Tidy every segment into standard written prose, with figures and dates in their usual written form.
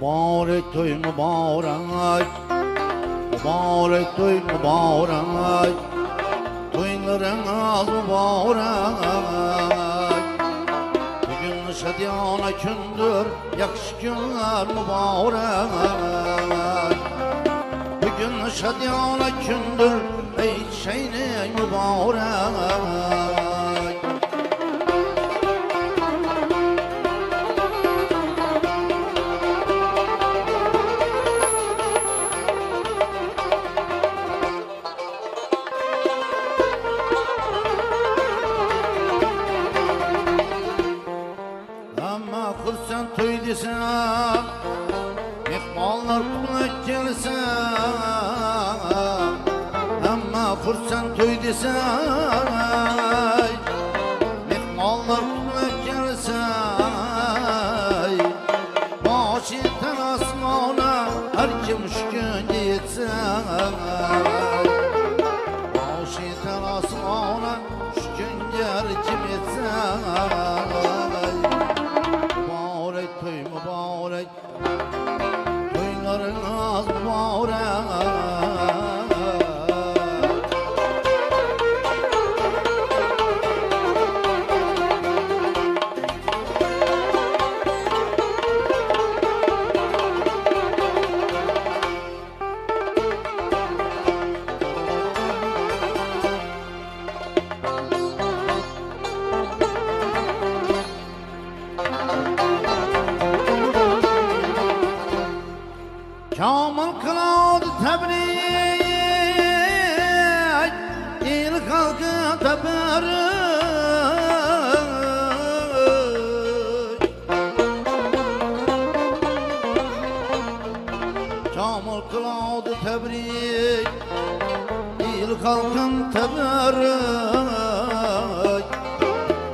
Mübarek toy mübarek, mübarek toy mübarek, toylarınız mübarek. Bugün şadiyana kündür, yakşı günler mübarek. Bugün şadiyana kündür, ey şeyni mübarek. Kursan toy desem, mehmanlar pulak gelsem. Ama kursan toy desem, mehmanlar pulak gelsem. Başı asmana her kim şükür yetsem. Başı asmana şükür kim yetsem. Toy mübarek, toylarınız mübarek. Kamil kıladı tebrik, il halkı tebrik. Kamil kıladı tebrik, il halkın tebrik.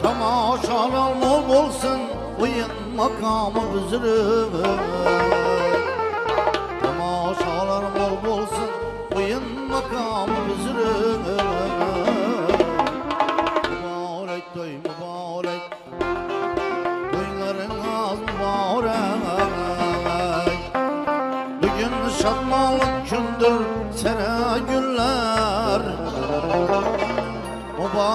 Tamaşalar mol olsun, oyun makamı üzülür. Tamaşalar bol bolsun, oyun makamı üzülür. Mübarek toy mübarek, toylarınız mübarek. Bugün şadmanlık gündür, sene günler mübarek.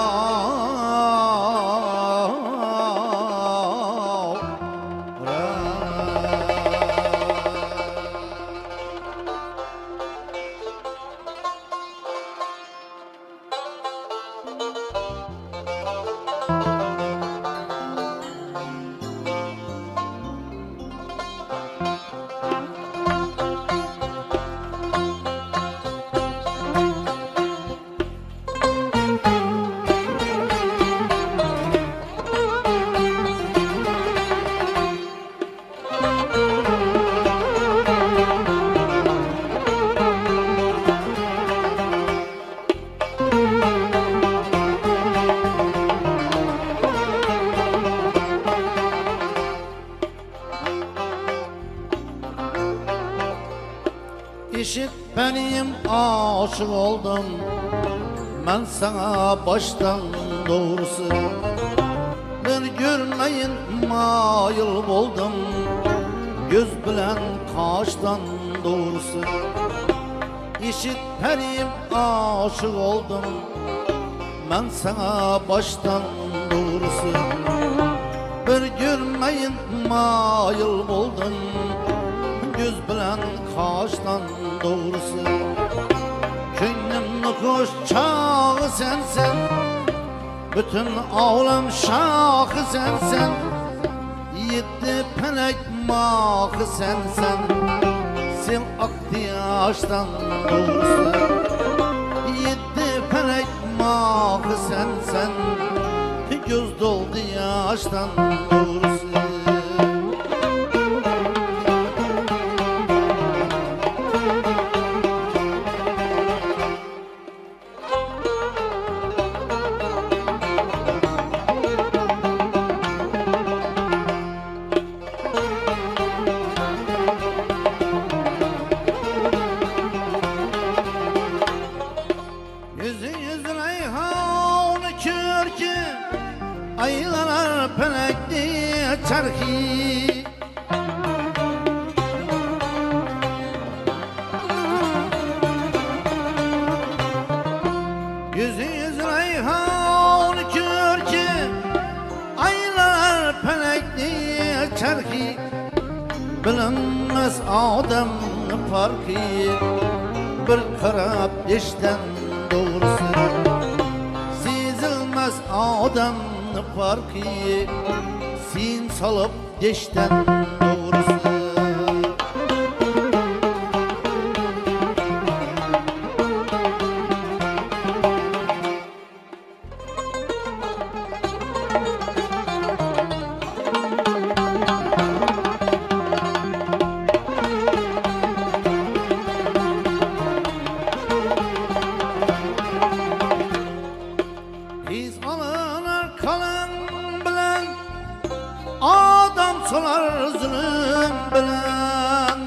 İşit benim aşık oldum, ben sana baştan doğrusu. Bir görmeyin mayıl oldum, göz bilen kaştan doğrusu. İşit benim aşık oldum, ben sana baştan doğrusu. Bir görmeyin mayıl oldum, göz bilen kaştan doğrusu. Könlümün kuş çağı sensen, bütün alem şahı sensen. Yetti pelek mahı sensen, sil aktı yaştan doğrusu. Yetti pelek mahı sensen, göz doldu yaştan doğrusu. aylar pelekli çarhi çarki bilinmez adamni farki bir qarab eshitdan doğrusu sezilmez adamni farki sen salib eshitdan doğrusu adam solar zulüm bilen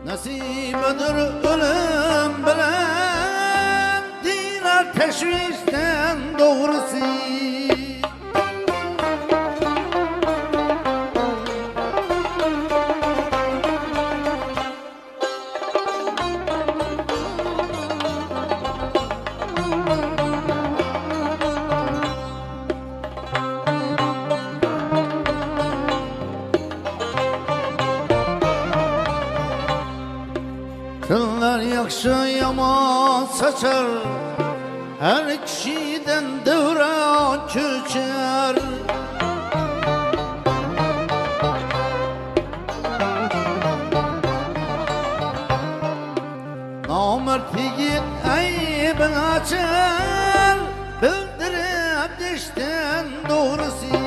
nasibedir ölüm bilen diler teşvişten doğrusu Tillar yaxşı yaman saçar her kişiden devran köçer namert yigit aybini açar bildirib deshten doğrusu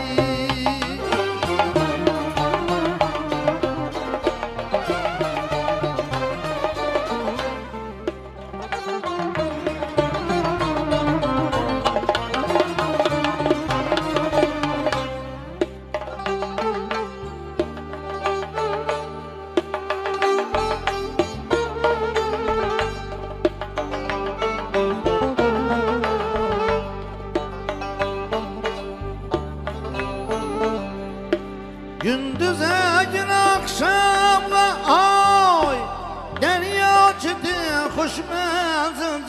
gündüze gün akşamla ay derya çıktı hoş manzil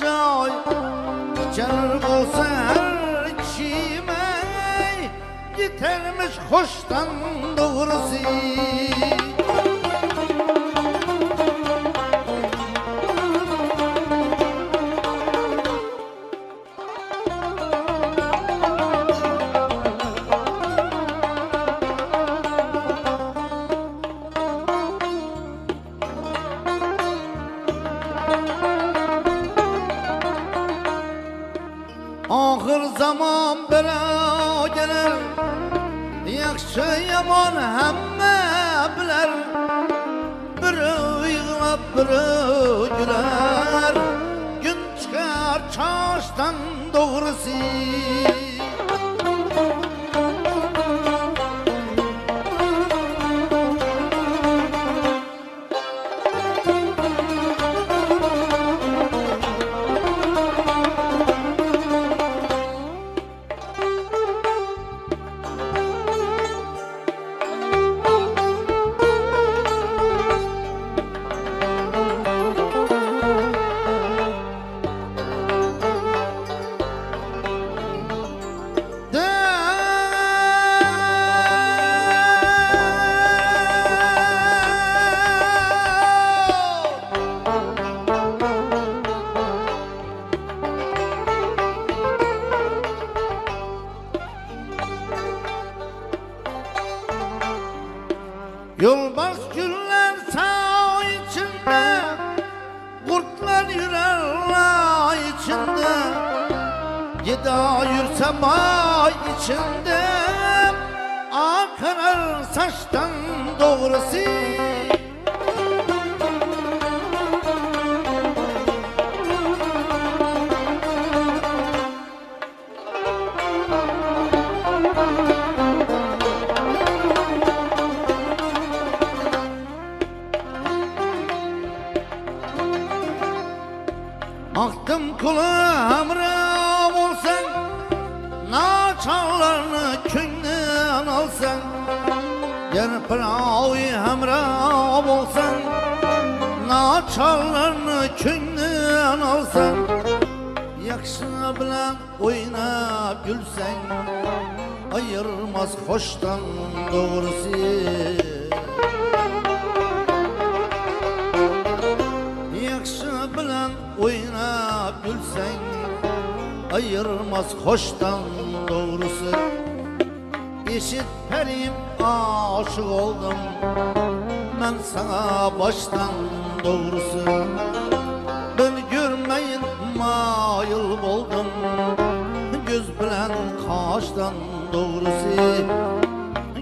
içer olsa her kişime yetermiş hoştan doğrusu ahir zaman bela gelir yaxşı yaman hamma biler biri yig'lab biri güler gün chiqar choshdan doğrusu Yolbars güller sağ içinde kurtlar yürür ay içinde Gida yürse bay içinde akar saçtan doğrusu Aktım kulu hamram olsan naçarlarını köyden alsan Yarpırağı hamram olsan naçarlarını köyden alsan Yakşı bilen oynap gülsen ayırmaz hoştan doğrusu. Yakşı bilen oynap gülsen ayırmaz hoştan doğrusu. Eşit perim aşık oldum ben sana baştan doğrusu. Ben görmeyin mayıl oldum göz bilen kaştan doğrusu.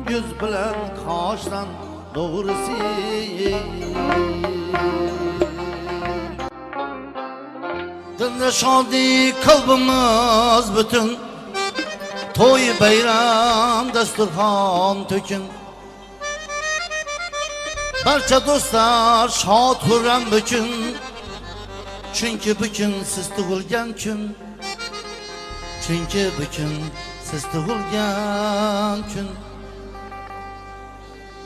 Göz bilen kaştan doğrusu. Dilde şadi kalbimiz bütün toy bayram dasturxon tökün. Barcha dostlar şad hurram bugün. Çünkü bugün siz tug'ilgan kun. Çünkü bugün siz tug'ilgan kun.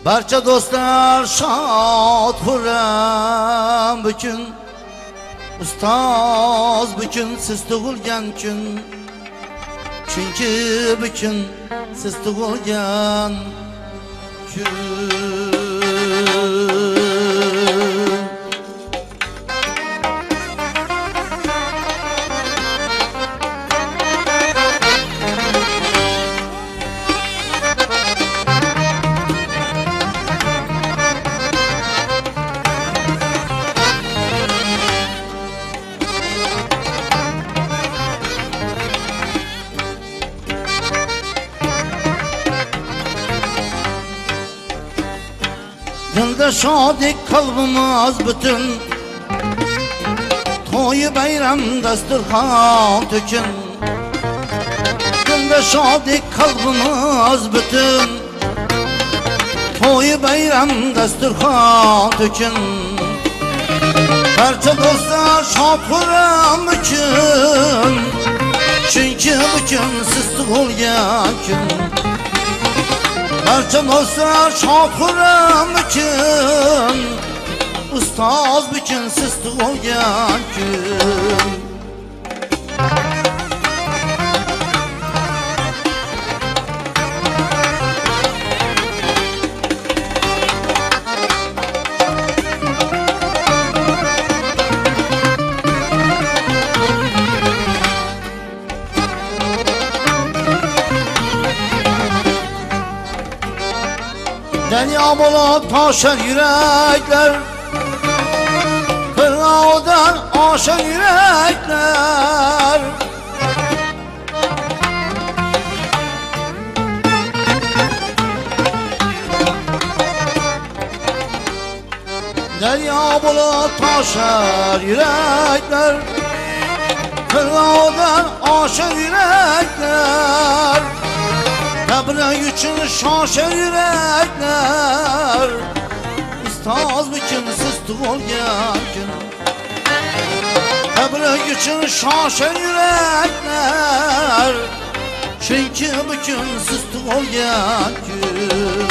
Barcha dostlar şad hurram bugün. Ustoz bugün siz tug'ilgan kun. Çünkü bugün siz tug'ilgan kun. Dilde şadik kalbimiz bütün toy bayram dasturxon tökün. Dilde şadik kalbimiz bütün toy bayram dasturxon tökün. Barcha dostlar şad hurram üçün. Çünkü bugün siz tug'ilgan kun. Barcha dostlar şad hurram üçün. Ustoz bugün siz tug'ilgan kun. Derya bulup taşar yürekler, kırağıdan aşar yürekler. Derya bulup taşar yürekler, kırağıdan aşar yürekler. Tebrik için şaşır yürekler. Ustoz bugün siz tug'ilgan kun. Tebrik için şaşır yürekler. Çünkü bugün siz tug'ilgan kun.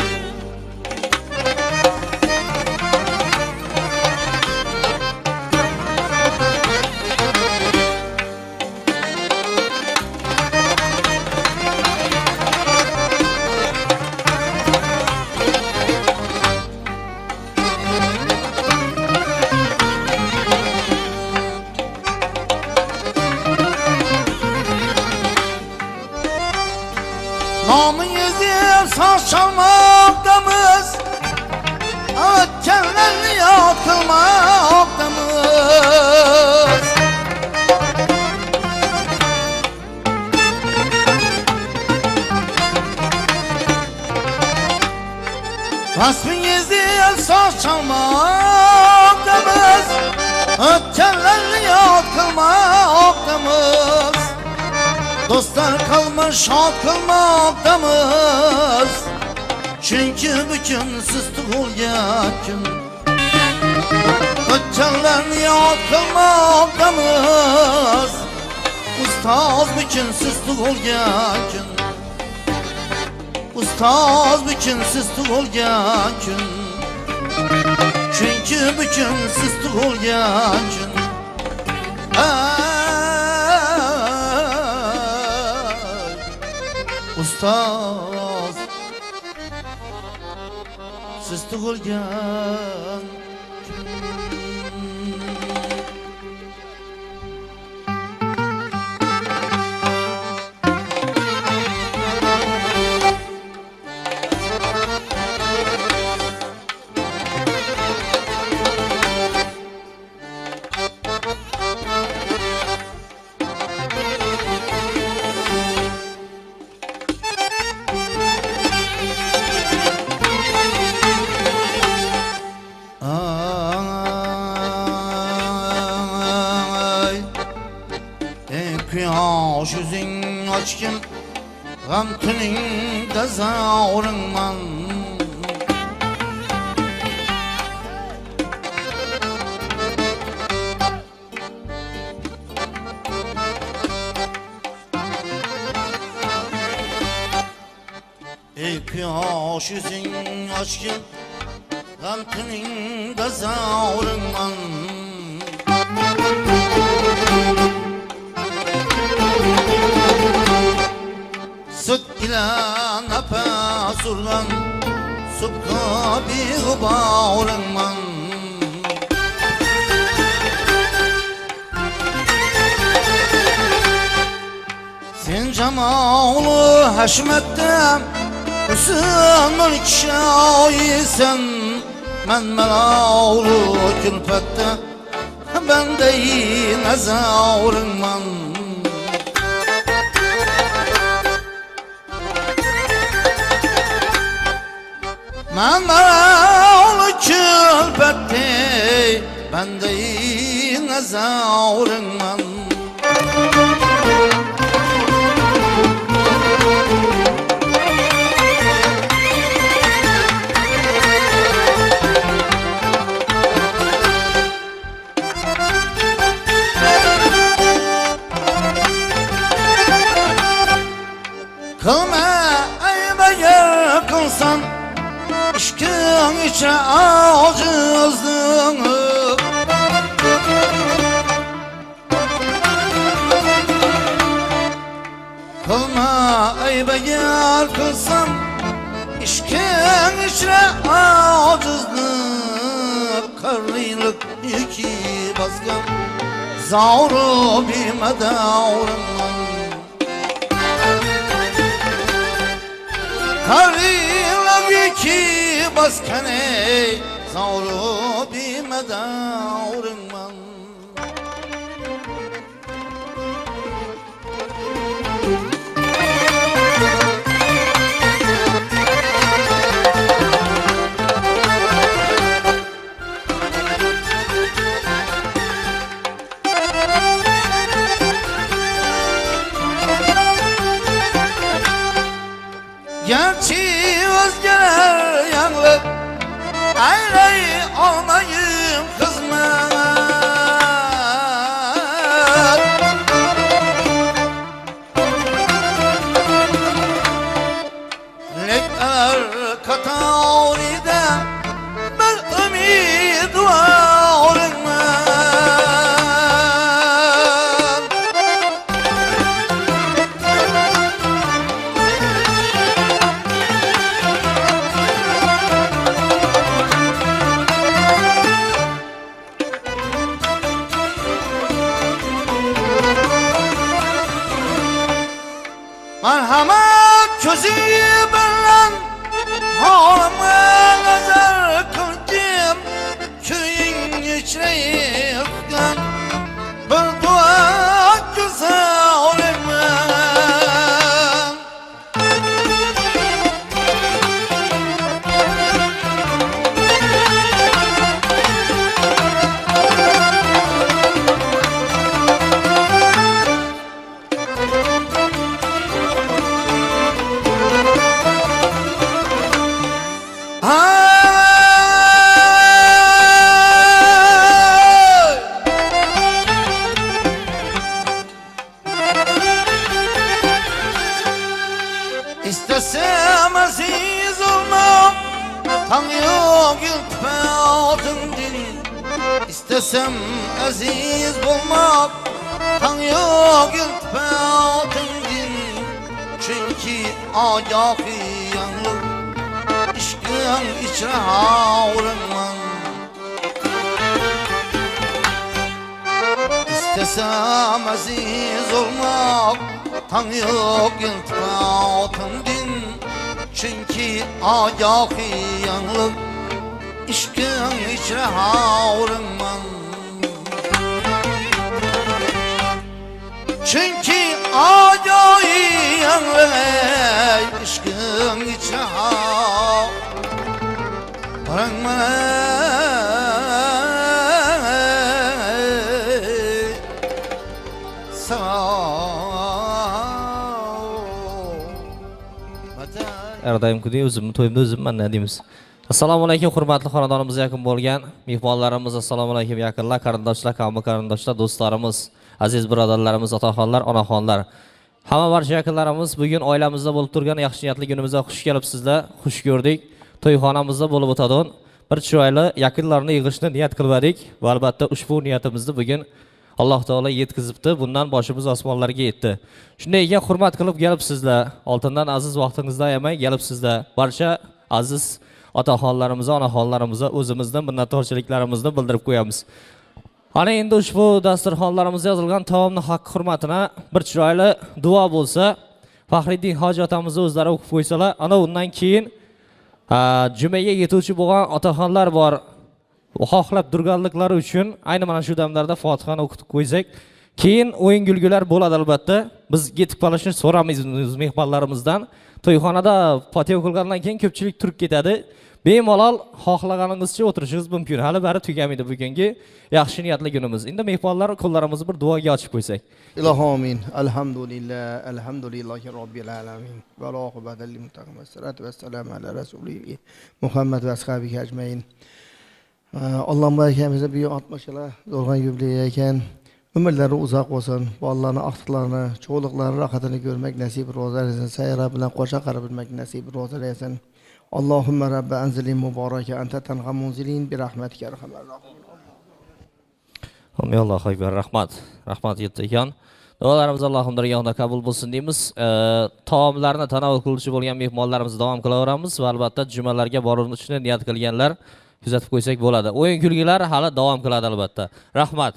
Namınızı saz çalmaktamız, ötkenlerini yad kılmaktamız. Rasminizi saz çalmaktamız, ötkenlerini yad kılmaktamız. Dostlar kalmış şad kılmaktamız. Çünkü bugün siz tug'ilgan kun. O'tganlarni yod qilmoqdamiz. Ustoz bugün siz tug'ilgan kun. Ustoz bugün siz tug'ilgan kun. Çünkü bugün siz tug'ilgan kun. ustoz siz tug'ilgan Quyosh yuzing ochgin g'am tuningda zavringman ey quyosh yuzing ochgin g'am tuningda zavringman Süt ile nefes urgan Subka bir bağırınman Sen cemalı haşmettem Hüsnül kişayisen Men melaulu külfette Ben deyin ezavırınman Men melaulu külfette Ben deyin ezavırınman Kılma ayıbaya kılsan İşkin içe acızlığını Kılma ayıbaya kılsan İşkin içe acızlık Karlılık yükü baskan Zavru bilmede uğrundan Karlılık yükü baskan ey Zavru bilmede uğrundan Gerçi özgeler yanlı Ayrı olmayım kızmat Lekler kataride Bir ümid varım Merhamet közü bilen Halımı nazar kıldım Köyün içine yıkkan Bir dua güzel olayım İstesem aziz olmam Tan yok iltifatın dili İstesem aziz olmak Tan yok iltifatın dili Çünkü agahı yanlık İşkın içre havrınman İstesem aziz olmak Tan yok iltifatımdin Çünkü agahı yanlık İşkın içre havrınman Çünkü agahı yanlık İşkın içre havrınman Erdayimkide özümni to'yimda o'zim mana deymiz. Assalomu alaykum hurmatli xonadonimizga yaqin bo'lgan mehmonlarimiz, assalomu alaykum yaqinlar, qarindoshlar, qavmi qarindoshlar, do'stlarimiz, aziz birodarlarimiz, otaxonlar, onaxonlar. Hamma barcha yaqinlarimiz bugun oilamizda bo'lib turgan yaxshi niyatli kunimizga xush kelibsizlar, xush ko'rdik. To'yxonamizda bo'lib o'tadigan bir chiroyli yaqinlarni yig'ishni niyat qildik va albatta ushbu niyatimizni bugun Alloh taolo yetkazibdi. Bundan boshimiz osmonlarga yetdi. Shunday ekan hurmat qilib kelibsizlar. Oltindan aziz vaqtingizni ayamay kelibsizlar. Barcha aziz otaxonlarimizga, onaxonlarimizga o'zimizdan minnatdorchiliklarimizni bildirib qo'yamiz. Ana endi ushbu dasturxonlarimizga yozilgan taomni haq hurmatına bir chiroyli duo bo'lsa, Faxriddin hoji otamizni o'zlari o'qib qo'ysalar, ana undan keyin jumaga yetuvchi bo'lgan otaxonlar bor. Xohlab turganliklari uchun ayni mana shu damlarda Fotihani o'qitib qo'ysak, keyin o'yin kulgular bo'ladi albatta. Biz yetib qolishni so'ramiz mehmonlarimizdan. To'yxonada Fotiha o'qilgandan keyin ko'pchilik turib ketadi. Bemalol xohlaganingizcha o'tirishingiz mumkin. Hali bari tugamaydi bugungi yaxshi niyatli kunimiz. Endi mehmonlar qo'llarimizni bir duoga ochib qo'ysak. Ilohomin. Alhamdulillahi robbil alamin. Va oqibatul muttaqin. Vassalatu vassalamu ala rasulihi Muhammad va ashabihi ajmain. Allah'ım belki bir 60'lar zorgan yübleyken ömürleri uzak olsun, Allah'ın aktıklarını, çoğuluklarını, rahatını görmek nasip rozar etsin, sayra bilen koşa karabilmek nasip rozar etsin. Allahümme Rabbe enzilin mübareke, ente tenha munzilin bir rahmetike erhamer rahim. Amin Allahu ekber, rahmat. Rahmat yetti ekan. Dualarimiz Allohning dargohida qabul bo'lsin deymiz. Taomlarni tanovul qiluvchi bo'lgan mehmonlarimizni davom qilaveramiz va albatta jumalarga borishni niyat qilganlar kuzatib qo'ysak bo'ladi. O'yin kulgilar hali davom qiladi albatta. Rahmat.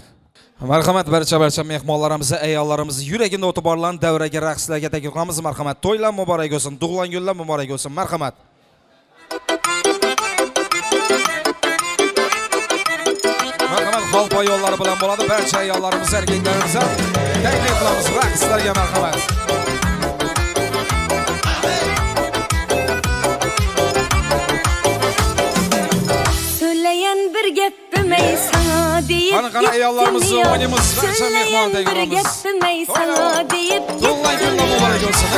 Marhamat barcha mehmonlarimizni, ayollarimizni yuragida o'tib borgan davraga raqslarga taklif qilamiz. Marhamat. To'ylar muborak bo'lsin, tug'ilgan kunlar muborak bo'lsin. Marhamat. Marhamat, xalpa yo'llari bilan bo'ladi. Barcha ayollarimiz, erkaklarimizni taklif qilamiz raqslarga. Marhamat. Qanaqa ayollarimizni o'ynaymiz, barcha mehmon tegiramiz. Tug'ilgan kunlar muborak bo'lsin.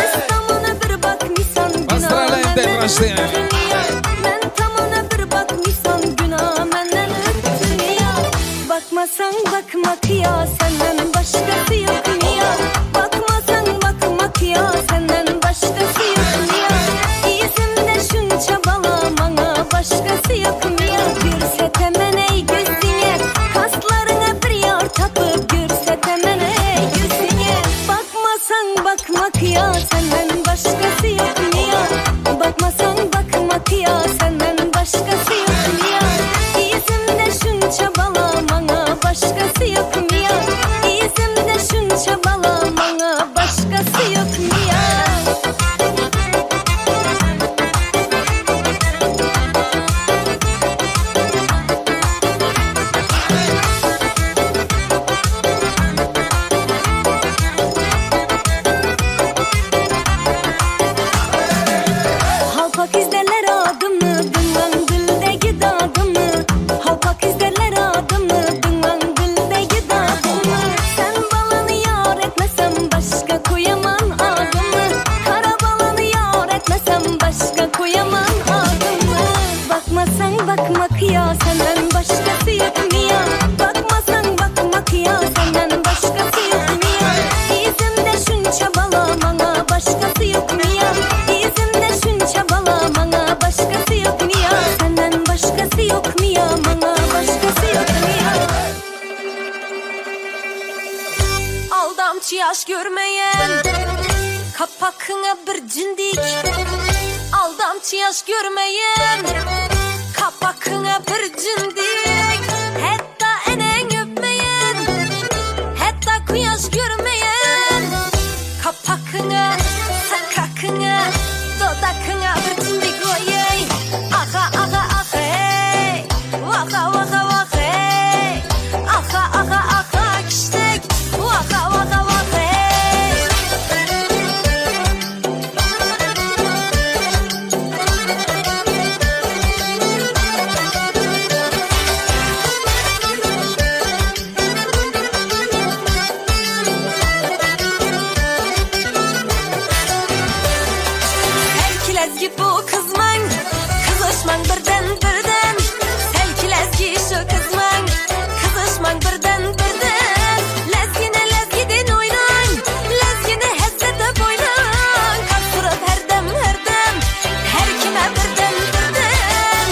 Basralayim deb boshlayman. Men tamona bir bakmışsan günah menden ötürüyor. Bakmasan bakmak ya senden başkası yok mu ya? Bakmasan bakmak ya senden başkası yok mu ya? İzimde şunca balamana başkası yok mu ya? Gürse temen ey gözüne, kaslarına bir yar takıp gürse temen ey gözüne. Bakmasan bakmak ya senden başkası yok mu ya? Bakmasan bakmak ya senden başkası yok mu ya? İzimde şunca balamana başkası yok mu ya? İzimde şunca balamana başkası yok mu ya? Halpak izlerler adımı, dıngan güldeki dadımı. Halpak izlerler adımı, dıngan güldeki dadımı. Sen balanı yar etmesem başka koyamam adımı. Kara balanı yar etmesem başka koyamam adımı. Bakmasan bakmak ya senden başkası yok mu ya? Bakmasan bakmak ya senden başkası yok mu ya? İzimde şunca balamana başkası yok mu ya? İzimde şunca balamana başkası yok mu ya? Senden başkası yok mu ya? Bana başkası yok mu ya? Aldamçı yaş görmeyen Kapakına bir cindik, aldamçı yaş görmeyen. Kapakına bir cindik, hatta enen öpmeyen, hatta kuyaş görmeyen. Kapakına, sakakına, dodakına bir cindik koyay. Aha aha aha hey, vaka vaka vaka hey. Aha aha aha kiştek, vaka vaka vaka hey. Selkilezgi bu kızman, kızışman birden birden. Selkilezgi şu kızman, kızışman birden birden. Lezgine lezgiden oynan, lezgine hezzetip oynan. Kastırıp her dem her kime birden birden.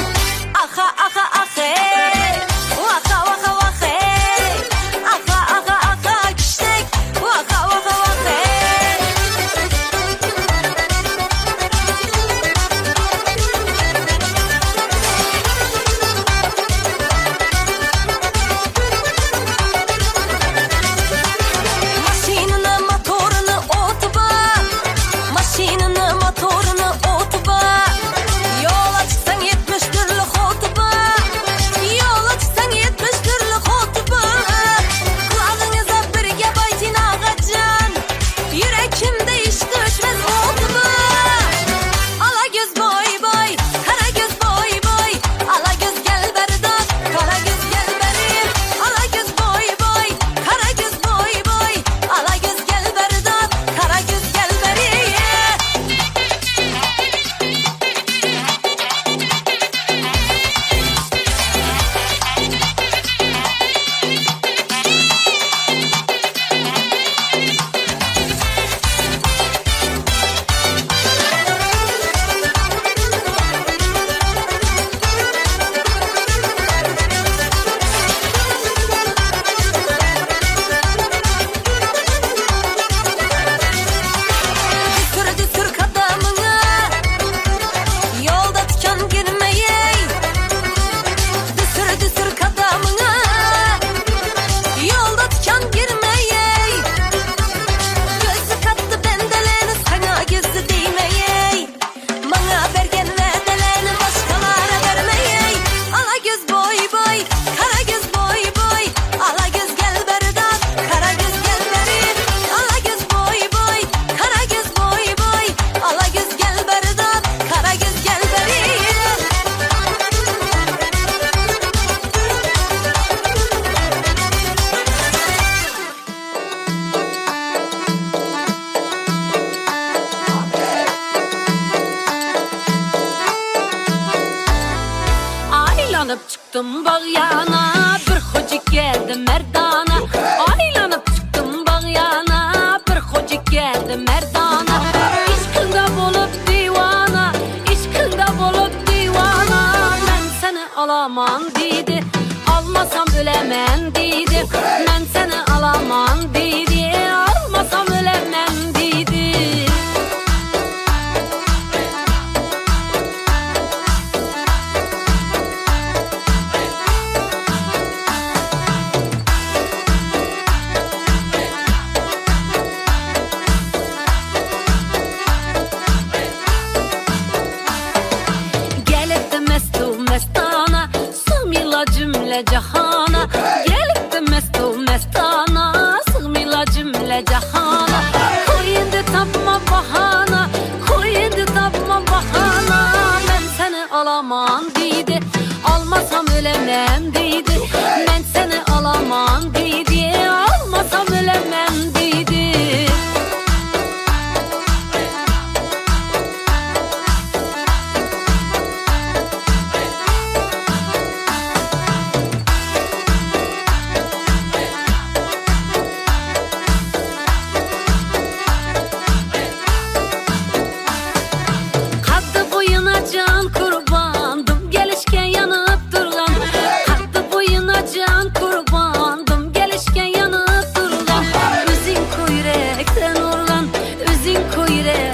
Aha aha aha hey, vaka vaka vaka hey. Aha aha aha kiştek, vaka vaka vaka hey. Maşinini motorunu otuba, maşinini motorunu otuba. Yola çıksan 70 türlü hotuba, yola çıksan 70 türlü hotuba. Kulağınıza birge baytin ağacan, yürekimde iş düşmez otuba. Ala göz boy boy, kara göz boy boy. Ala göz gel berdat, kara göz gel benim. Ala göz boy boy, kara göz boy boy. Ala göz gel berdat, kara göz gel benim. Düsür kadamına, yolda tikan girmeyey. Düsür kadamına, yolda tikan girmeyey. Gözü kattı bendelerini sana gözü değmeyey. Bana vergen vedelerini başkalara vermeyey. Ala göz boy boy, kara göz boy boy. Ala göz gel berdat, kara göz gel berim. Ala göz boy boy, kara göz boy boy. Ala göz gel berdat, kara göz gel berim. Aylanıp çıktım bağyana, bir hocik geldi merdana. Aylanıp çıktım bağyana, bir hocik geldi merdana. İşkında bulup divana, işkında bulup divana. Ben seni alamam dedi, almasam ölemem dedi. Ben seni alamam dedi, almasam ölemem dedi. Gelip de mestu mestana, sığmıyla cümle cahana. Gelip de mestu mestana, sığmıyla cümle cahana. Koyundu tapma bahana, koyundu tapma bahana. Ben seni alamam dedi, almasam ölemem dedi. Ben seni alamam dedi, almasam ölemem dedi.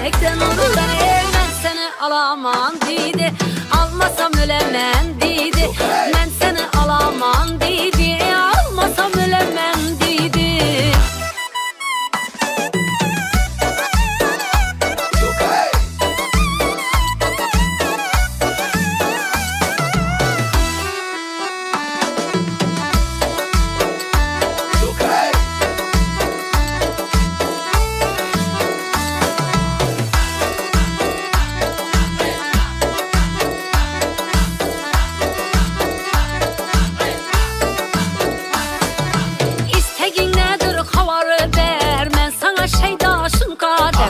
yürekten uğrudan ben seni alamam dedi. Almasam ölemem dedi. Ben seni alamam dedi. Almasam ölemem dedi. İsteğin nedir havarı ver, ben sana şeydaşım kader.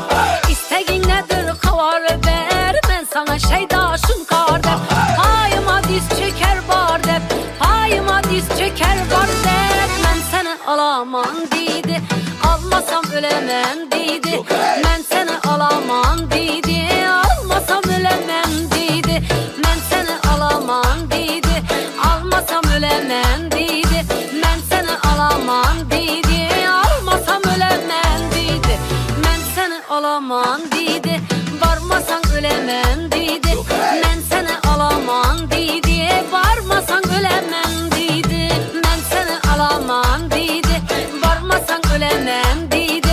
İsteğin nedir havarı ver, ben sana şeydaşım kader. Payıma diz çöker var dep, payıma diz çöker var dep. Ben seni alamam dedi, almasam ölemem dedi. Ben seni alamam dedi, almasam ölemem dedi. Ben seni alamam dedi, almasam ölemem dedi. Ben seni alamam dedi, almasam ölemem dedi. Ben seni alamam dedi, varmasan ölemem dedi. Ben seni alamam dedi, varmasan ölemem dedi. Ben seni alamam dedi, varmasan ölemem dedi.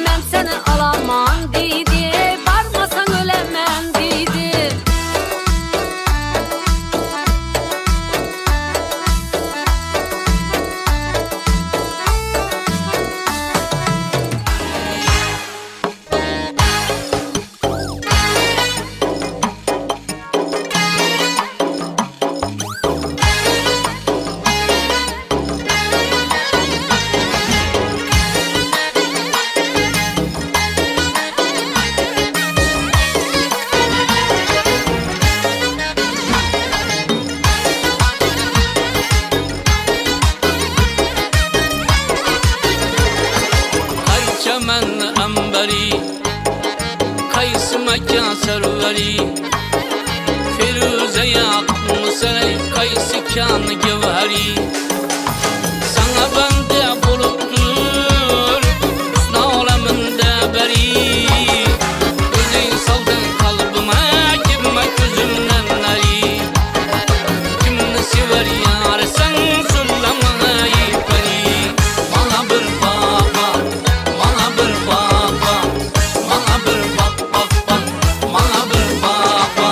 Ben seni alamam dedi, varmasan ölemem dedi. Çəmən əmbəri Qaysı məkan sərvəri Firuzəyə atmışsın Qaysı kan gevhəri Sana bəndə bulubdur Hüsn aləmində bəri Özün saldın qalbıma Girmə gözümdən nəri Kimni sever yar Sən sülləmə ipəri Bana bir baba Bana bir baba Bana bir baba Bana bir baba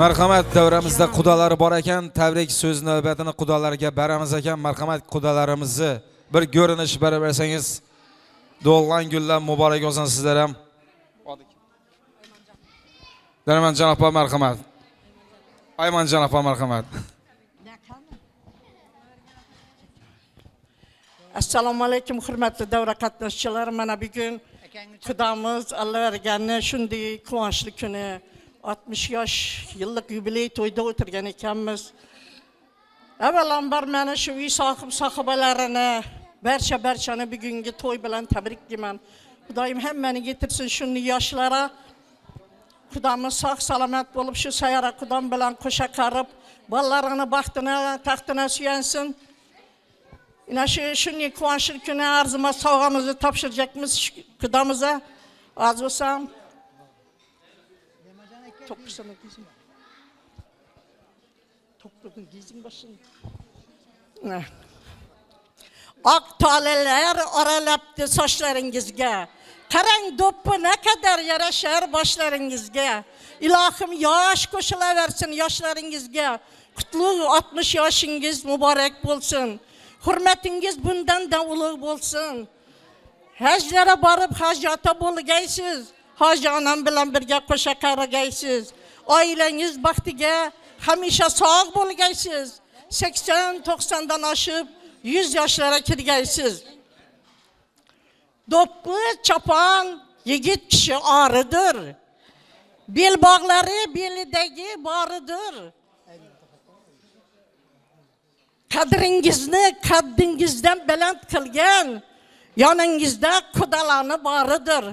Marhamat, davramizda qudalari bor ekan, tabrik so'z navbatini qudalarga beramiz ekan. Marhamat, qudalarimizni bir ko'rinish berib bersangiz. Tug'ilgan kunlar muborak bo'lsin sizlar ham. Darman janob marhamat. Ayman janob marhamat. Assalomu alaykum hurmatli davra qatnashchilari. Mana bugun Xudamiz Alloh berganni shunday quvonchli kuni 60 yosh yillik yubiley to'yda o'tirgan ekanmiz. Avvalambor mana shu uy sohibalarini barchani bugungi to'y bilan tabriklayman. Xudoyim hammani getirsin shunday yoshlara. Xudamiz sog' salomat bo'lib shu sayora Xudom bilan qo'sha qarib, bolalarini baxtini, taxtini suyansin. Ina shunday quvonchli kuni arzimas sovg'amizni topshiracakmiz Xudomiza. Az bo'lsam to'qqizini giysin. To'qqizini giysin boshini. Oq toleler oralabdi sochlaringizga. Qarang do'ppi ne kadar yarashar boshlaringizga. Ilohim yosh qo'shilaversin yoshlaringizga. Qutlug' 60 yoshingiz muborak bo'lsin. Hurmatingiz bundan da ulug' bo'lsin. Hajlara borib hajjata bo'lgaysiz. Hoji onam bilan birga qo'sha qaragaysiz. Oilangiz baxtiga hamisha sog' bo'lgaysiz. 80-90 dan oshib 100 yoshlara kirgaysiz. Do'ppi chopon yigit kishi oridir. Belbog'lari belidagi boridir. Qadringizni qaddingizdan baland qilgan yoningizda qudalarni boridir.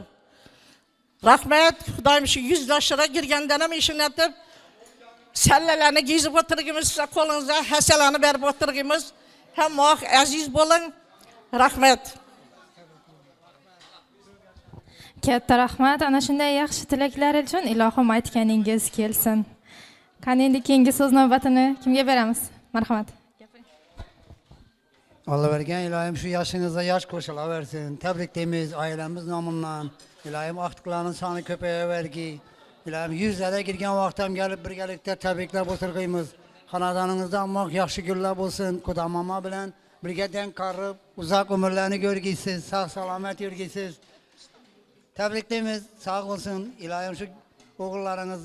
Rahmat, Xudoyim shu 100 yoshga kirgandan ham ishonatib sallalarni giyib o'tirgimiz, qo'lingizga hasalarni berib o'tirgimiz. Hamma aziz bo'ling. Rahmat. Katta rahmat. Ana shunday yaxshi tilaklar uchun ilohim aytganingiz kelsin. Qani endi keyingi so'z navbatini kimga beramiz? Marhamat. Allah bergen ilohim şu yaşınıza yaş koşulaversin. Tebriklerimiz ailemiz namından. İlahim aktıklarının sanı köpeğe vergi. İlahim yüzlere girgen vaktam gelip birgelikte tebrikler boturguyumuz. Kanadanınızda almak yaxşı güller bulsun. Kudamama bilen birgeden karıp uzak ömürlerini görgüsüz. Sağ salamet görgüsüz. Tebriklerimiz sağ olsun. İlahim şu oğullarınız,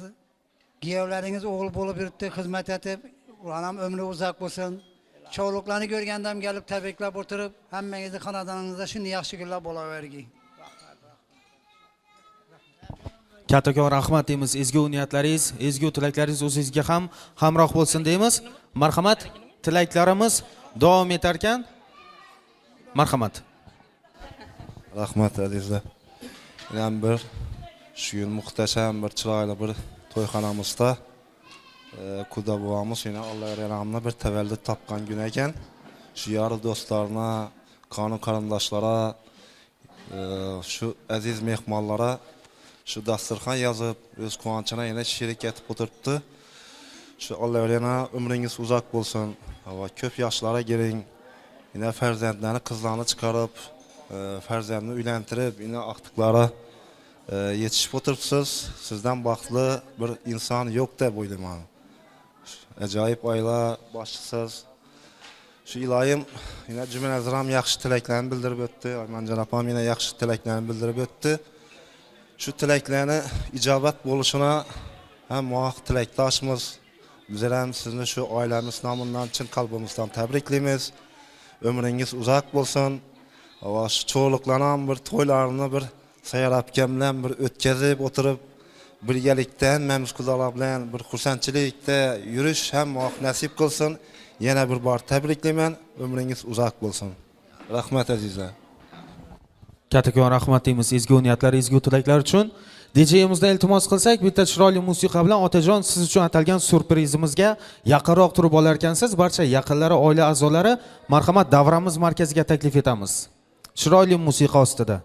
giyevleriniz oğul bulup yürüttü, hizmet edip. Ulanam ömrü uzak bulsun. Çoğuluklarını görgenden gelip tebrikler oturup hemmenizi kanadanınızda şimdi yaxşı güller bolavergi. Kattakon rahmat deymiz. Ezgu niyatlaringiz, ezgu tilaklaringiz o'zingizga ham hamroh bo'lsin deymiz. Marhamat, tilaklarimiz davom etar ekan. Marhamat. Rahmat azizlar. Yana bir shu yil muhtasham bir chiroyli bir to'yxonamizda Kuda buvamiz yana Alloh rahmatini bir tavallud topgan kun ekan. Shu yor do'stlarga, qonun qarindoshlara, shu aziz mehmonlara şu dasturxon yozib, o'z quvonchini yana sherik etib o'tiribdi. Shu Alloh yana umringiz uzoq bo'lsin va ko'p yoshlarga giring. Yana farzandlarni, qizlarni chiqarib, farzandni uylantirib, yana aqtiqlari yetishib o'tiribsiz. Sizdan baxtli bir inson yo'q deb o'ylayman. Ajoyib oila boshchisiz. Shu ilohim yana jumlangizni ham yaxshi tilaklarni bildirib o'tdi. Ayman janobam yana yaxshi tilaklarni bildirib o'tdi. Şu tilaklarni ijobat bo'lishini ham muvofiq tilakdoshmiz. Bizlar ham sizni shu oilamiz nomidan chin qalbimizdan tabriklaymiz. Ömringiz uzoq bo'lsin. Va shu cho'liqlarni ham bir to'ylarini bir sayyorabkam bilan bir o'tkazib o'tirib, birgalikdan mamskular bilan bir xursandchilikda yurish ham muvofiq nasib qilsin. Yana bir bor tabriklayman. Ömringiz uzoq bo'lsin. Rahmat azizlar. Kattakon rahmat deymiz ezgu niyatlar, ezgu tilaklar uchun. DJ'imizda iltimos qilsak, bitta chiroyli musiqa bilan Otajon siz uchun atalgan surprizimizga yaqinroq turib olar ekansiz. Barcha yaqinlari, oila a'zolari marhamat davramiz markaziga taklif etamiz. Chiroyli musiqa ostida.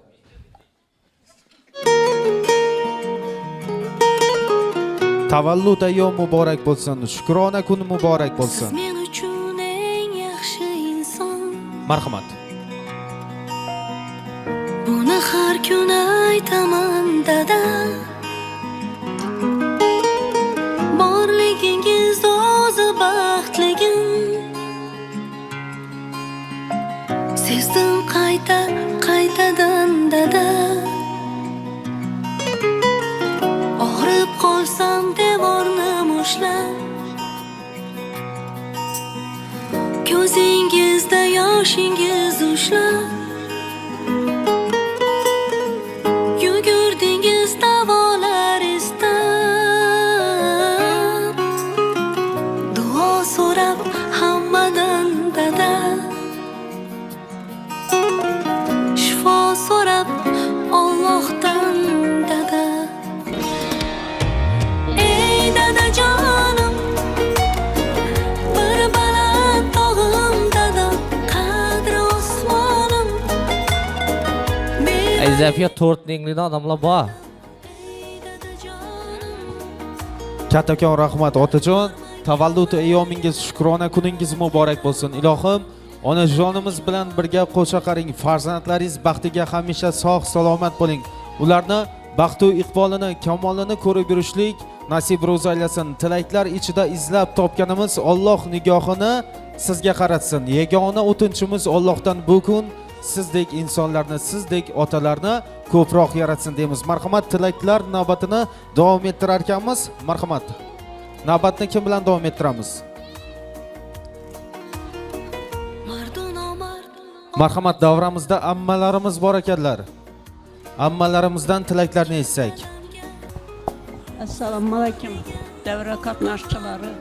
Tavallud ayyom muborak bo'lsin, shukrona kun muborak bo'lsin. Men uchun eng yaxshi inson. Marhamat. Buni har kun aytaman dada. Borlig Ko'zingizda yoshingiz ushlab yugurdingiz davolar istab duo so'rab hammadan dada shifo so'rab Allohdan dada ey dadajonim bir baland tog'im dada qadri osmonim Ayzafiya 4 minglikdan odamlar bor. Kattakon rahmat otajon. Tavallud ayyomingiz, shukrona kuningiz muborak bo'lsin. Ilohim, onajonimiz bilan birga qo'sha qaring. Farzandlaringiz baxtiga hamisha sog' salomat bo'ling. Ularni baxtu iqbolini, kamolini ko'rib yurishlik nasib ro'za aylasin. Tilaklar ichida izlab topganimiz Alloh nigohini sizga qaratsin. Yagona o'tinchimiz Allohdan bu kun sizdek insonlarni, sizdek otalarni ko'proq yaratsin deymiz. Marhamat, tilaklar navbatini davom ettirar ekanmiz. Marhamat. Navbatni kim bilan davom ettiramiz? Marhamat, davramizda ammalarimiz bor ekanlar. Ammalarimizdan tilaklarni eshitsak. Assalomu alaykum. Davra qatnashchilari.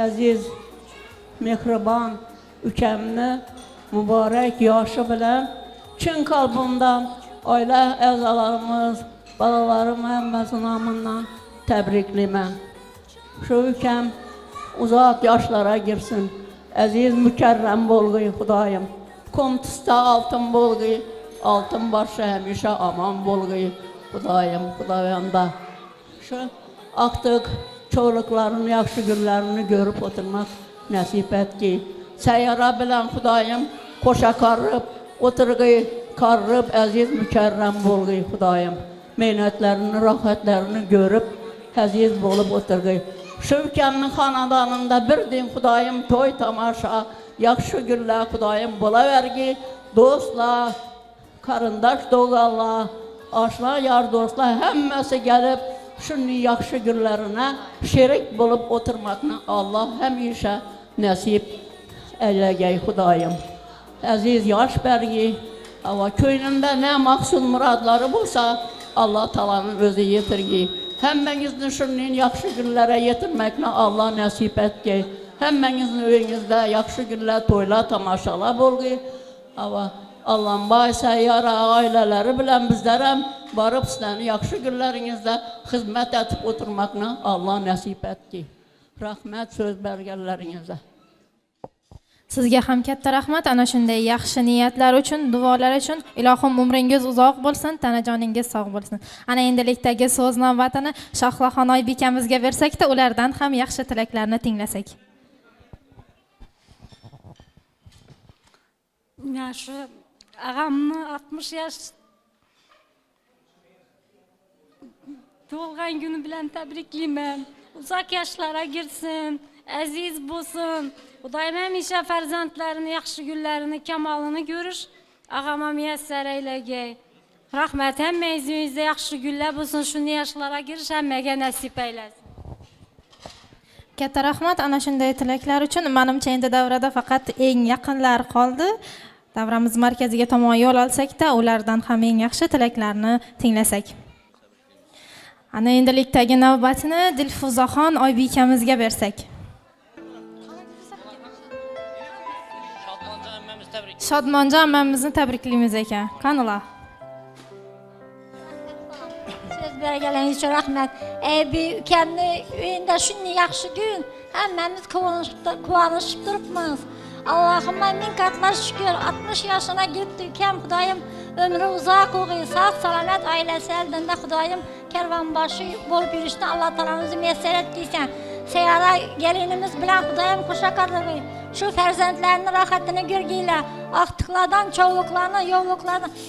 Aziz, mehribon ukamni muborak yoshi bilan chin qalbimdan oila a'zolarimiz, balalarim hammasi nomidan tabriklayman. Shu ukam uzoq yoshlarga girsin. Aziz mukarram bo'lg'ay Xudoyim. Komtusda oltin bo'lg'ay, oltin boshi hamisha omon bo'lg'ay Xudoyim, Xudoyimda. Shu aqtiq çoğuluklarını, yaxşı günlerini görüp oturmak nasip etki. Sayyara bilen Xudoyim koşa qarrıb, oturğay, qarrıb, aziz mükerrem bolğay Xudoyim. Mehnetlerini, rahatlerini görüp, aziz bolup oturğay. Şu ülkenin xanadanında bir din Xudoyim toy tamaşa, yaxşı günler Xudoyim bolavergi, dostlar, karındaş doğallar, aşlar, yar dostlar, hemmesi gelip, şunun yaxşı günlerine şerik bulup oturmakla Allah hemşe nasip eyleyey Xudoyim. Aziz yaş bergi, ama köynünde ne maksud muradları bulsa Allah talanın özü yetirgi. Hemmenizin şunun yaxşı günlere yetirmekle Allah nasip etki. Hemmenizin öyünüzde yaxşı günler toyla tamaşalar bolgi. Ama Allah'ın baysa yara aileleri bilen bizlerem barıp sizlerin yaxşı günlerinizde hizmet etip oturmakla Allah nasip etki. Rahmet söz bergenlerinize. Sizga ham katta rahmat ana shunday yaxshi niyatlar uchun, duolar uchun. Ilohim umringiz uzoq bo'lsin, tanajoningiz sog' bo'lsin. Ana endilikdagi so'z navbatini Shohlaxon oybekamizga bersak-da, ulardan ham yaxshi tilaklarni tinglasak. Shu ağamni 60 yaş to'lgan günü bilan tabriklayman. Uzoq yoshlarga girsin, aziz bo'lsin. Xudoyim hamisha farzandlarini, yaxshi kunlarini, kamolini ko'rish ağama muyassar eylagay. Rahmat, hammangizga yaxshi kunlar bo'lsin, shunday yoshlarga kirish hammaga nasib eylesin. Katta rahmat ana shunday tilaklar uchun. Menimcha endi davrada faqat eng yaqinlar qoldi. Davramiz markaziga tomon yo'l olsak-da, ulardan ham eng yaxshi tilaklarni tinglasak. Ana endilikdagi navbatini Dilfuzaxon oybekamizga bersak. Shodmonjon ammamizni tabriklaymiz ekan. Qanilar. Söz berganingiz uchun rahmat. Bu ukamni uyinda shunday yaxshi kun, hammamiz quvonishib turibmiz. Allah'ıma min katlar şükür 60 yaşına girdi ülkem Xudoyim ömrü uzak olsun, sağ salamet ailesi eldinde Xudoyim kervanbaşı bolup yürüyüşte Allah Teala'mızı müyesser ettiysen. Seyara gelinimiz bilen Xudoyim kuşa karlığı. Şu ferzentlerinin rahatını görgüyle, aktıklardan, çoğuluklardan,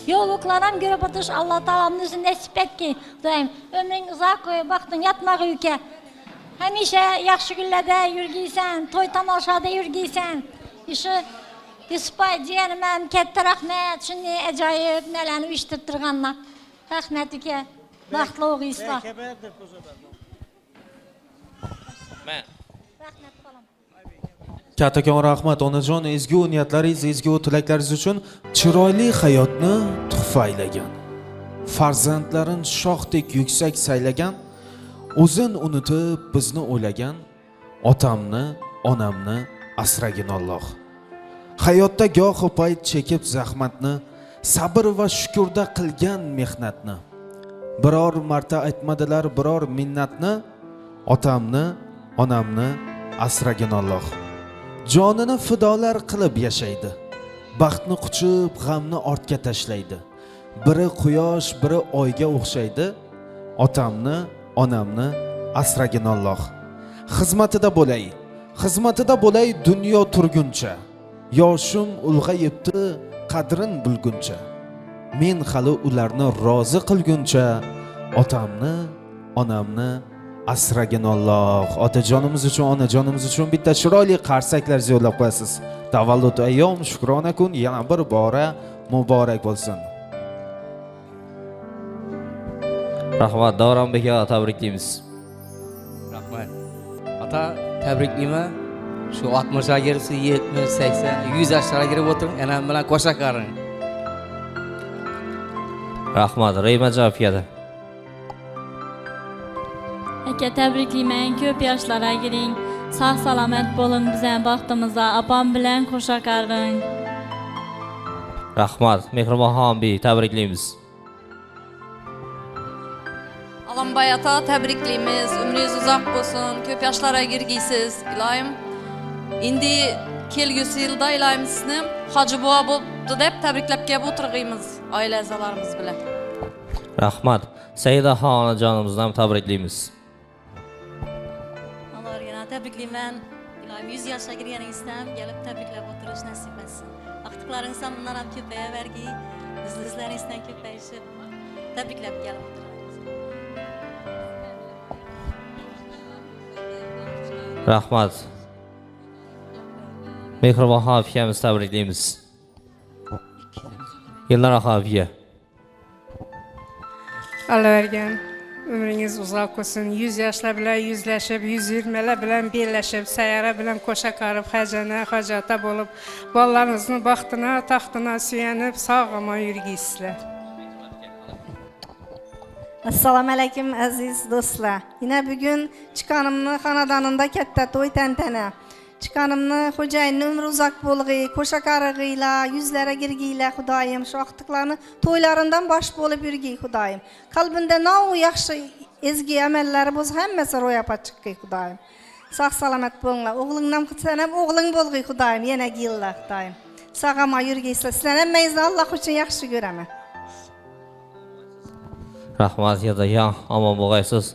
yolluklardan görüp oturuş Allah Teala'mın yüzünde nasip et ki Xudoyim ömrün uzak koyu baktın yatmak ülke. Hemişe yaxşı günlerde yürgiysen, toy tamaşada yürgiysen. İşte Yusufay ciğerim katta rahmet, şimdi acayip nelerni uyuşturup durganlar. Rahmet uka, baxtli o'g'izlar. Men Rahmat bolam. Kattakon rahmat onajon, ezgu niyatlaringiz, ezgu tilaklaringiz uchun chiroyli hayotni tuhfa aylagan. Farzandlarin shohdek yuksak saylagan, o'zin unutib bizni o'ylagan, otamni, onamni asragin Alloh. Hayotda gohi payt chekib zahmatni, sabr va shukurda qilgan mehnatni. Biror marta aytmadilar biror minnatni, otamni, onamni asragin Alloh. Jonini fidolar qilib yashaydi. Baxtni quchib, g'amni ortga tashlaydi. Biri quyosh, biri oyga o'xshaydi. Otamni, onamni asragin Alloh. Xizmatida bo'lay dunyo turguncha. Yoshim ulg'ayibdi, qadrin bilguncha. Men hali ularni rozi qilguncha, otamni, onamni asragin Alloh. Otajonimiz uchun, onajonimiz uchun bitta chiroyli qarsaklar yo'llab qo'yasiz. Tavallud ayyom shukrona kun yana bir bora muborak bo'lsin. rahmat, Davronbek aka tabriklaymiz. Rahmat. Ata tabriklayman. Shu 60 ga kirsa 70, 80, 100 yoshlarga kirib o'tiring, anam bilan qo'sha qaring. Rahmat, Raymajon aka. Aka tabriklayman, ko'p yoshlarga kiring. Sog' salomat bo'lin, bizning baxtimizda opam bilan qo'sha qaring. Rahmat, Mehribonxon bi tabriklaymiz. Alambay ata tabriklaymiz. Umringiz uzoq bo'lsin. Ko'p yoshlarga kirgaysiz. Iloyim. Endi kelgusi yilda iloyim sizni hoji buva bo'pti deb tabriklab kelib o'tirg'aymiz oila a'zolarimiz bilan. Rahmat, Saidaxon onajonimizni ham tabriklaymiz. Allohga tabriklayman. Iloyim 100 yoshga kirganingizdan kelib tabriklab o'tirish nasib etsin. Vaqtlaringiz ham bundan ham ko'payavergi. Bizlaringizdan ko'payishib tabriklab kelib o'tiramiz. Rahmat. Mehribonxon akamiz tabriklaymiz. Yillar axiga. Allah vergan umringiz uzoq bo'lsin. 100 yoshlar bilan yuzlashib, 120lar bilan bellashib, sayyora bilan qo'sha qarib, hajana, hojata bo'lib, bolalaringizni baxtina, taxtina suyanib, sog'-omon yurgaysizlar. Assalomu alaykum aziz do'stlar. Yine bugün chiqanimni xonadonimda katta to'y tantana. Chiqanimni xo'jayinning umri uzoq bo'lg'ay, qo'sha qarig'iylar, yuzlara girgiylar Xudoyim, shu vaqtlarni to'ylarindan bosh bo'lib yurgay Xudoyim. Qalbinda no'u yaxshi ezgi amallari bo'lsa hammasi ro'yobga chiqqay Xudoyim. Sog' salomat bo'linglar. O'g'lingdan qilsan ham o'g'ling bo'lg'ay Xudoyim, yana yillar Xudoyim. Sog'ama yurgaysizlar. Sizlar hammangizni Alloh uchun yaxshi ko'raman. Rahmat yadayan, omon bo'lg'aysiz.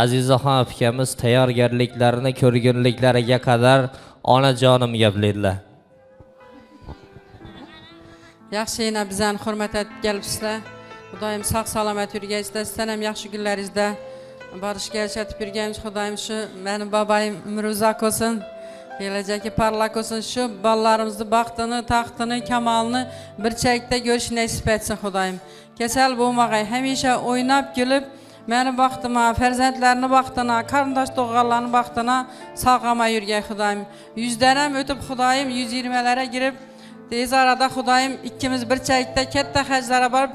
Azizaxon akamiz tayyorgarliklarini ko'rgunliklariga qadar onajonim gapladilar. Yaxshi yana bizani hurmat etib kelibsizlar. Xudoyim sog' salomat yurgaysizlar. Sizlar ham yaxshi kunlaringizda borishga yashatib yurganmiz. Xudoyim shu meni bobayim umri uzoq bo'lsin. Kelajagi parlak bo'lsin. Shu bolalarimizni baxtini, taxtini, kamolini bir chekda ko'rish nasib etsin Xudoyim. Kasal bo'lmag'ay, hamisha o'ynab kulib meni baxtima, farzandlarni baxtina, qarindosh tog'alarni baxtina sog'ama yurgay Xudoyim. 100dan ham o'tib Xudoyim 120larga kirib, tez arada Xudoyim ikkimiz bir chekda katta hajlarga borib,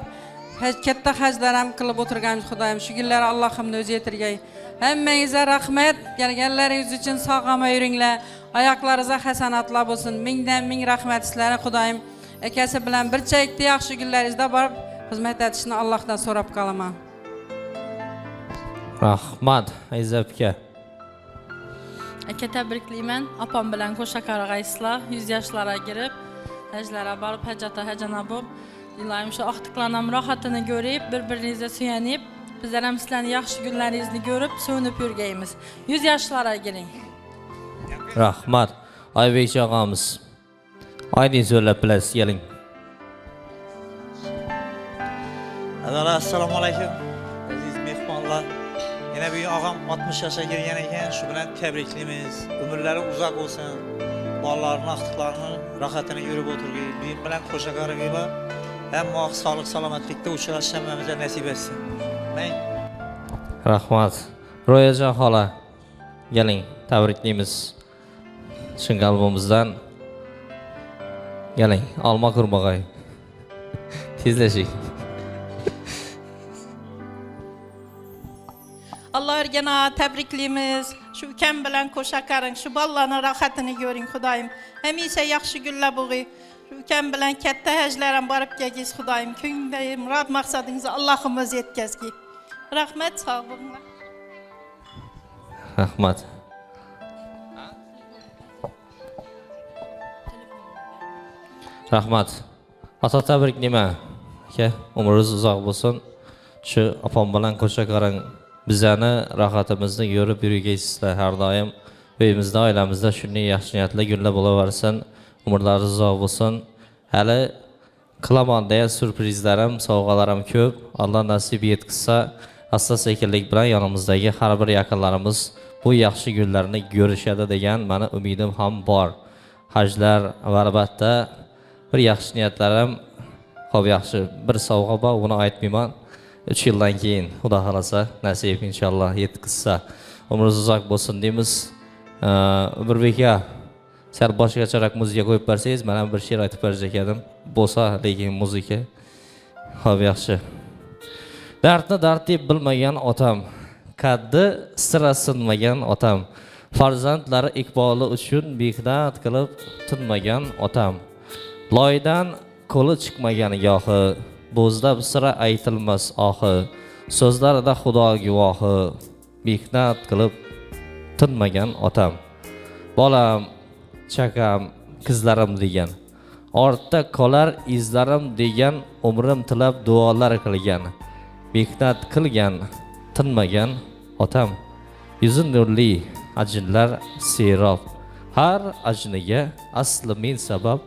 katta hajlar ham qilib o'tirganmiz Xudoyim. Shu kunlar Allohimni o'zi yetirgay. Hammangizga rahmat, kelganlaringiz uchun sog'ama yuringlar. Oyoqlaringizga hasanatlar bo'lsin. Mingdan ming rahmat sizlarga Xudoyim. Akasi bilan bir chekda yaxshi kunlaringizda borib xizmat etishni Allohdan so'rab qolaman. Rahmat, Aziza aka. Aka tabriklayman. Opam bilan qo'sha qarag'aysizlar. 100 yoshlarga kirib, hajlarga borib, hajana bo'lib, iloyim shu oqtiqlanam rohatini ko'rib, bir-biringizga suyanib, bizlar ham sizlarning yaxshi kunlaringizni ko'rib, so'nib yurgaymiz. 100 yoshlarga kiring. Rahmat. Oybek og'amiz. Oydin so'zlab bilasiz, keling. Assalomu alaykum. Aziz mehmonlar. Yana bir og'am 60 yoshga kirgan ekan, shu bilan tabriklaymiz. Umrlari uzoq bo'lsin. Bolalarning vaqtlarini rohatini yurib o'tirgay. Men bilan qo'sha qaragaylar. Hamma sog'lik salomatlikda uchrashish hammamizga nasib etsin. Men Rahmat. Ro'yajon xola. Geling, tabriklaymiz. Chin qalbimizdan. Geling, olma qurbog'ay. Tezlashing. Allah ergena tebrikliyimiz. Şu kem bilen koşakarın, şu ballarının rahatını görün Xudayım. Hem ise yaxşı gülle buğu. Şu kem bilen kette hecleren barıp gegiz Xudayım. Köyünde murad maksadınızı Allah'ımız yetkezgi. Rahmet sağ olun. Rahmat. Rahmat. Ata tabriklayman. Aka, umringiz uzoq bo'lsin. Shu opam bilan qo'sha qarang. Bizani rohatimizni yo'rib yurgaysizlar har doim. Uyimizda, oilamizda shunday yaxshi niyatli kunlar bo'laversin. Umrlaringiz uzoq bo'lsin. Hali qilamonda surprizlarim, sovg'alarim ko'p. Alloh nasib etkizsa, asta-sekinlik bilan yonimizdagi har bir yaqinlarimiz bu yaxshi kunlarni ko'rishadi degan meni umidim ham bor. Hajlar va albatta bir yaxshi niyatlarim, xo'p yaxshi bir sovg'a bor, uni aytmayman. 3 yildan keyin Xudo xolasa nasib inshaalloh yetkazsa umringiz uzoq bo'lsin deymiz. Umrbek aka, sal boshqacharoq muzika qo'yib bersangiz, men ham bir she'r aytib berajak edim. Bo'lsa, lekin muzika. Xo'p yaxshi. Dardni dard deb bilmagan otam, qaddi sira sinmagan otam, farzandlari iqboli uchun mehnat qilib tinmagan otam, loydan qo'li chiqmagan yohi, bo'zlab sira aytilmas ohi, so'zlarida Xudo guvohi, mehnat qilib tinmagan otam, bolam, chakam, qizlarim degan, ortda qolar izlarim degan, umrim tilab duolar qilgan, mehnat qilgan, tinmagan otam, yuzi nurli, ajinlar serob, har ajniga asli men sabab,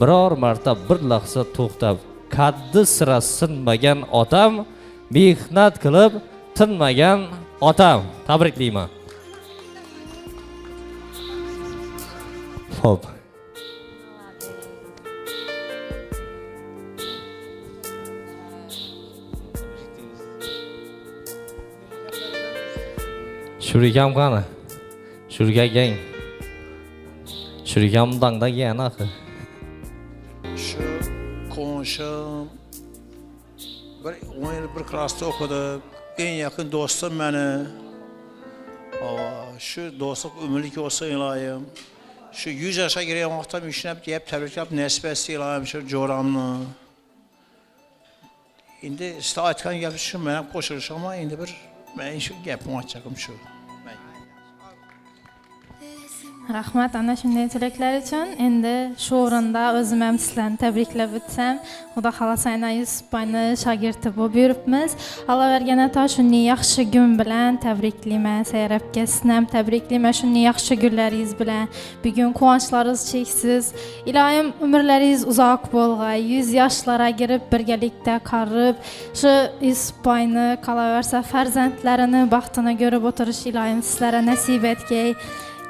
biror marta bir lahza to'xtab, qaddi sira sinmagan otam, mehnat qilib tinmagan otam. Tabriklayman. Xo'p. Shurikam qani? Shurga gang. Shurikam dangda yana axir. Şu konuşum bir 10 yıl bir klasta okuduk. En yakın dostum beni. Şu dostluk ömürlük olsa ilayım. Şu 100 yaşa gireyim vaktim işinep deyip tebrik edip nesip etsi ilayım şu coramlı. Şimdi size aytkan gelmişim benim koşuluş ama şimdi bir ben şu gapim açacağım şu. Rahmat ana shunday tilaklar uchun. Endi shu o'rinda o'zim ham sizlarni tabriklab o'tsam, Xudo xolasa ana Yusupni shogirdi bo'lib yuribmiz. Alloh bergan ato shunday yaxshi kun bilan tabriklayman. Sayrabga sizni ham tabriklayman shunday yaxshi kunlaringiz bilan. Bugun quvonchlaringiz cheksiz. Ilohim umrlaringiz uzoq bo'lg'ay. 100 yoshlarga kirib birgalikda qarib, shu Yusupni qolaversa farzandlarini baxtini ko'rib o'tirish ilohim sizlarga nasib etgay.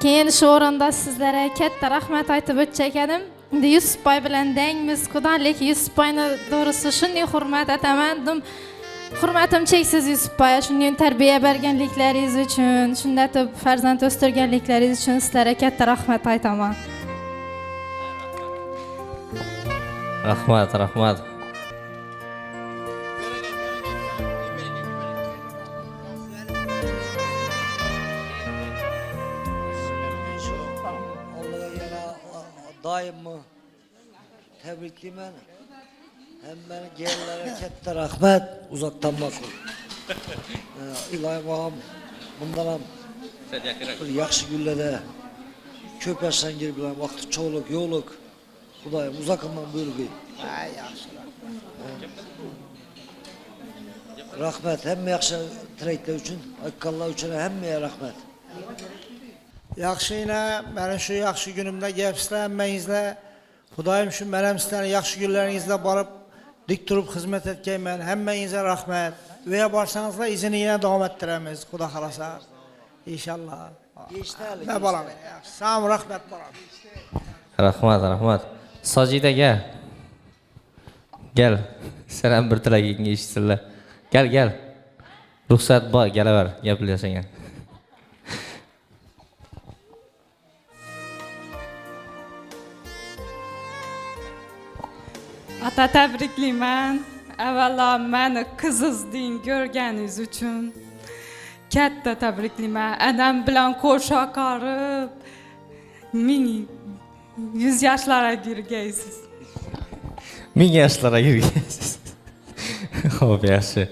Keyin shu o'rinda sizlarga katta rahmat aytib o'tchak edim. Endi Yusupboy bilan dangmiz, Xudolik Yusupboyni doğrusu shunday hurmat etaman. Hurmatim cheksiz Yusupboy, shunday tarbiya berganliklaringiz uchun, shunday etib farzand o'stirganliklaringiz uchun sizlarga katta rahmat aytaman. Rahmat, rahmat. Daim tebriklayman. Hemen gelinlere katta rahmet uzaktan bakın. İlahi ağam bundan ham bir yaxshi günlerde köp yaşan gir bilen vakti çoğuluk yoğuluk Xudayım uzakından bölgü. Rahmet hem yaxshi tilekler için, akkallar için hem rahmet. Yaxshi yine benim şu yaxshi günümde gapsizlar hammangizlar. Xudoyim shu menem sizlarni yaxshi kunlaringizda borib dik turib xizmat etganman. Hammangizga rahmat. Uya borsangizlar izini yana davom ettiramiz. Xudo xolasa. İnşallah. Ne bolam? Sağ ol, rahmat bolam. Rahmat, rahmat. Sojidaga. Gel. Sen ham bir tilagingni eshitsinlar. Gel, gel. Ruxsat bor, kelaver, gaplashing. Ata tabriklayman. Avvalo meni qizizding ko'rganingiz uchun. Katta tabriklayman. Adam bilan qo'sha qarib, ming 100 yoshlarga kirgaysiz. 1000 yoshlarga kirgansiz. Xo'p, yaxshi.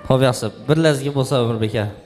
Xo'p, yaxshi. Bir lahzaga bo'lsa Umarbek aka.